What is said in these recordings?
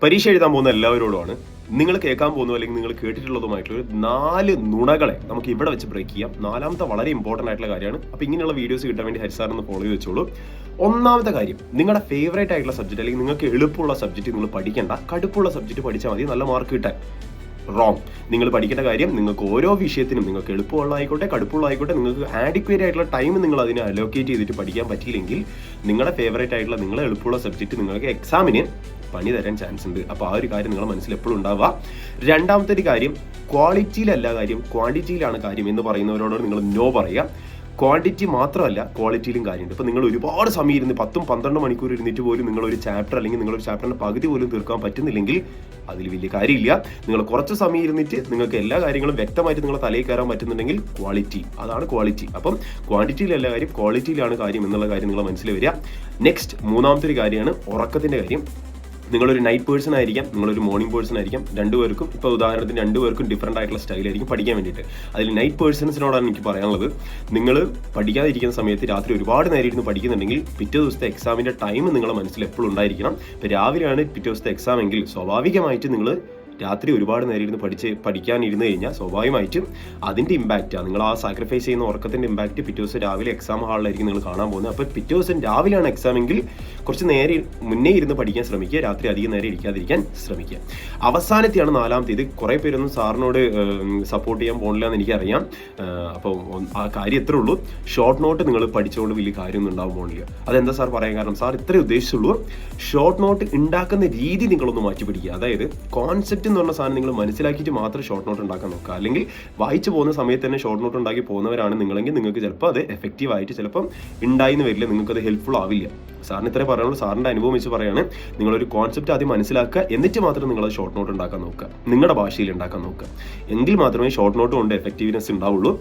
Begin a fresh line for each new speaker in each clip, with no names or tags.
പരീക്ഷ എഴുതാൻ പോകുന്ന എല്ലാവരോടുമാണ് നിങ്ങൾ കേൾക്കാൻ പോകുന്നു അല്ലെങ്കിൽ നിങ്ങൾ കേട്ടിട്ടുള്ളതുമായിട്ടുള്ള 4 നുണകളെ നമുക്ക് ഇവിടെ വെച്ച് ബ്രേക്ക് ചെയ്യാം. 4ാമത്തെ വളരെ ഇമ്പോർട്ടൻ്റ് ആയിട്ടുള്ള കാര്യമാണ്. അപ്പോൾ ഇങ്ങനെയുള്ള വീഡിയോസ് കിട്ടാൻ വേണ്ടി ഹരിസാറിന് ഫോളോ ചെയ്ത് വെച്ചോളൂ. 1ാമത്തെ കാര്യം, നിങ്ങളുടെ ഫേവറേറ്റ് ആയിട്ടുള്ള സബ്ജക്റ്റ് അല്ലെങ്കിൽ നിങ്ങൾക്ക് എളുപ്പമുള്ള സബ്ജക്റ്റ് നിങ്ങൾ പഠിക്കേണ്ട, കടുപ്പുള്ള സബ്ജക്റ്റ് പഠിച്ചാൽ മതി നല്ല മാർക്ക് കിട്ടാൻ. റോങ്. നിങ്ങൾ പഠിക്കേണ്ട കാര്യം, നിങ്ങൾക്ക് ഓരോ വിഷയത്തിനും നിങ്ങൾക്ക് എളുപ്പമുള്ള ആയിക്കോട്ടെ കടുപ്പുള്ള ആയിക്കോട്ടെ നിങ്ങൾക്ക് ആഡിക്വേറ്റ് ആയിട്ടുള്ള ടൈം നിങ്ങൾ അതിനെ അലോക്കേറ്റ് ചെയ്തിട്ട് പഠിക്കാൻ പറ്റിയില്ലെങ്കിൽ നിങ്ങളുടെ ഫേവറേറ്റ് ആയിട്ടുള്ള നിങ്ങളെ എളുപ്പമുള്ള സബ്ജക്റ്റ് നിങ്ങൾക്ക് എക്സാമിന് പണി തരാൻ ചാൻസ് ഉണ്ട്. അപ്പോൾ ആ ഒരു കാര്യം നിങ്ങളുടെ മനസ്സിൽ എപ്പോഴും ഉണ്ടാവുക. 2ാമത്തെ ഒരു കാര്യം, ക്വാളിറ്റിയിലല്ല കാര്യം ക്വാണ്ടിറ്റിയിലാണ് കാര്യം എന്ന് പറയുന്നവരോട് നിങ്ങൾ നോ പറയുക. ക്വാണ്ടിറ്റി മാത്രമല്ല ക്വാളിറ്റിയിലും കാര്യമുണ്ട്. ഇപ്പോൾ നിങ്ങൾ ഒരുപാട് സമയം ഇരുന്ന് 10-12 മണിക്കൂർ ഇരുന്നിട്ട് പോലും നിങ്ങളൊരു ചാപ്റ്റർ അല്ലെങ്കിൽ നിങ്ങളൊരു ചാപ്റ്ററിൻ്റെ പകുതി പോലും തീർക്കാൻ പറ്റുന്നില്ലെങ്കിൽ അതിൽ വലിയ കാര്യമില്ല. നിങ്ങൾ കുറച്ച് സമയം ഇരുന്നിട്ട് നിങ്ങൾക്ക് എല്ലാ കാര്യങ്ങളും വ്യക്തമായിട്ട് നിങ്ങളെ തലയിൽ കയറാൻ പറ്റുന്നുണ്ടെങ്കിൽ ക്വാളിറ്റി, അതാണ് ക്വാളിറ്റി. അപ്പം ക്വാണ്ടിറ്റിയിലല്ല കാര്യം ക്വാളിറ്റിയിലാണ് കാര്യം എന്നുള്ള കാര്യം നിങ്ങൾ മനസ്സിൽ വരിക. നെക്സ്റ്റ് 3ാമത്തെ ഒരു കാര്യമാണ് ഉറക്കത്തിൻ്റെ കാര്യം. നിങ്ങളൊരു നൈറ്റ് പേഴ്സൺ ആയിരിക്കാം, നിങ്ങളൊരു മോർണിംഗ് പേഴ്സൺ ആയിരിക്കാം. രണ്ടുപേർക്കും ഇപ്പോൾ ഉദാഹരണത്തിന് രണ്ടുപേർക്കും ഡിഫറൻ്റ് ആയിട്ടുള്ള സ്റ്റൈലായിരിക്കും പഠിക്കാൻ വേണ്ടിയിട്ട്. അതിൽ നൈറ്റ് പേഴ്സൺസിനോടാണ് എനിക്ക് പറയാനുള്ളത്, നിങ്ങൾ പഠിക്കാതിരിക്കുന്ന സമയത്ത് രാത്രി ഒരുപാട് നേരം ഇരുന്ന് പഠിക്കുന്നുണ്ടെങ്കിൽ പിറ്റേ ദിവസത്തെ എക്സാമിൻ്റെ ടൈം നിങ്ങളുടെ മനസ്സിൽ എപ്പോഴും ഉണ്ടായിരിക്കണം. ഇപ്പോൾ രാവിലെയാണ് പിറ്റേ ദിവസത്തെ എക്സാം എങ്കിൽ സ്വാഭാവികമായിട്ട് നിങ്ങൾ രാത്രി ഒരുപാട് നേരം ഇരുന്ന് പഠിക്കാനിരുന്ന് കഴിഞ്ഞാൽ സ്വാഭാവികമായിട്ടും അതിൻ്റെ ഇമ്പാക്റ്റ്, നിങ്ങൾ ആ സാക്രിഫൈസ് ചെയ്യുന്ന ഉറക്കത്തിൻ്റെ ഇമ്പാക്റ്റ് പിറ്റേ ദിവസം രാവിലെ എക്സാം ഹാളിലായിരിക്കും നിങ്ങൾ കാണാൻ പോകുന്നത്. അപ്പോൾ പിറ്റേ ദിവസം രാവിലെയാണ് എക്സാം എങ്കിൽ കുറച്ച് നേരെ മുന്നേ ഇരുന്ന് പഠിക്കാൻ ശ്രമിക്കുക, രാത്രി അധികം നേരം ഇരിക്കാതിരിക്കാൻ ശ്രമിക്കുക. അവസാനത്തെയാണ് 4ാമത്തെ. ഇത് കുറേ പേരൊന്നും സാറിനോട് സപ്പോർട്ട് ചെയ്യാൻ പോകില്ല എന്ന് എനിക്കറിയാം. അപ്പോൾ ആ കാര്യം എത്രേ ഉള്ളൂ, ഷോർട്ട് നോട്ട് നിങ്ങൾ പഠിച്ചുകൊണ്ട് വലിയ കാര്യമൊന്നും ഉണ്ടാവാൻ പോകില്ല. അതെന്താ സാർ പറയാൻ കാരണം, സാർ ഇത്രേ ഉദ്ദേശിച്ചുള്ളൂ, ഷോർട്ട് നോട്ട് ഉണ്ടാക്കുന്ന രീതി നിങ്ങളൊന്ന് മാറ്റി പിടിക്കുക. അതായത് കോൺസെപ്റ്റ് എന്ന് പറഞ്ഞ സാധനം നിങ്ങൾ മനസ്സിലാക്കിയിട്ട് മാത്രം ഷോർട്ട് നോട്ട് ഉണ്ടാക്കാൻ നോക്കുക. അല്ലെങ്കിൽ വായിച്ചു പോകുന്ന സമയത്ത് തന്നെ ഷോർട്ട് നോട്ട് ഉണ്ടാക്കി പോകുന്നവരാണ് നിങ്ങളെങ്കിൽ നിങ്ങൾക്ക് ചിലപ്പോൾ അത് എഫക്റ്റീവായിട്ട് ചിലപ്പം ഉണ്ടായിന്ന് വരില്ല, നിങ്ങൾക്കത് ഹെൽപ്ഫുൾ ആവില്ല. സാറിന് ഇത്രേ പറയുള്ളൂ, സാറിൻ്റെ അനുഭവം വെച്ച് പറയുകയാണ്. നിങ്ങളൊരു കോൺസെപ്റ്റ് ആദ്യം മനസ്സിലാക്കുക, എന്നിട്ട് മാത്രം നിങ്ങളത് ഷോർട്ട് നോട്ട് ഉണ്ടാക്കാൻ നോക്കുക, നിങ്ങളുടെ ഭാഷയിൽ ഉണ്ടാക്കാൻ നോക്കുക. എങ്കിൽ മാത്രമേ ഷോർട്ട് നോട്ട് കൊണ്ട് എഫക്റ്റീവ്നെസ് ഉണ്ടാവുള്ളൂ.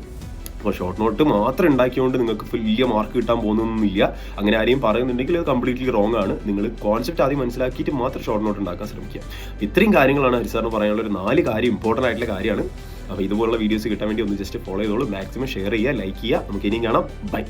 അപ്പോൾ ഷോർട്ട് നോട്ട് മാത്രം ഉണ്ടാക്കിയതുകൊണ്ട് നിങ്ങൾക്ക് വലിയ മാർക്ക് കിട്ടാൻ പോകുന്നൊന്നുമില്ല. അങ്ങനെ ആരെയും പറയുന്നുണ്ടെങ്കിൽ അത് കംപ്ലീറ്റ്ലി റോങ് ആണ്. നിങ്ങൾ കോൺസെപ്റ്റ് ആദ്യം മനസ്സിലാക്കിയിട്ട് മാത്രം ഷോർട്ട് നോട്ട് ഉണ്ടാക്കാൻ ശ്രമിക്കുക. ഇത്രയും കാര്യങ്ങളാണ് ഹരിസാറിന് പറയാനുള്ള ഒരു 4 കാര്യം, ഇമ്പോർട്ടൻ്റ് ആയിട്ടുള്ള കാര്യമാണ്. അപ്പോൾ ഇതുപോലുള്ള വീഡിയോസ് കിട്ടാൻ വേണ്ടി ഒന്ന് ജസ്റ്റ് ഫോളോ ചെയ്തോളൂ, മാക്സിമം ഷെയർ ചെയ്യുക, ലൈക്ക് ചെയ്യുക. നമുക്ക് ഇനിയും കാണാം. ബൈ.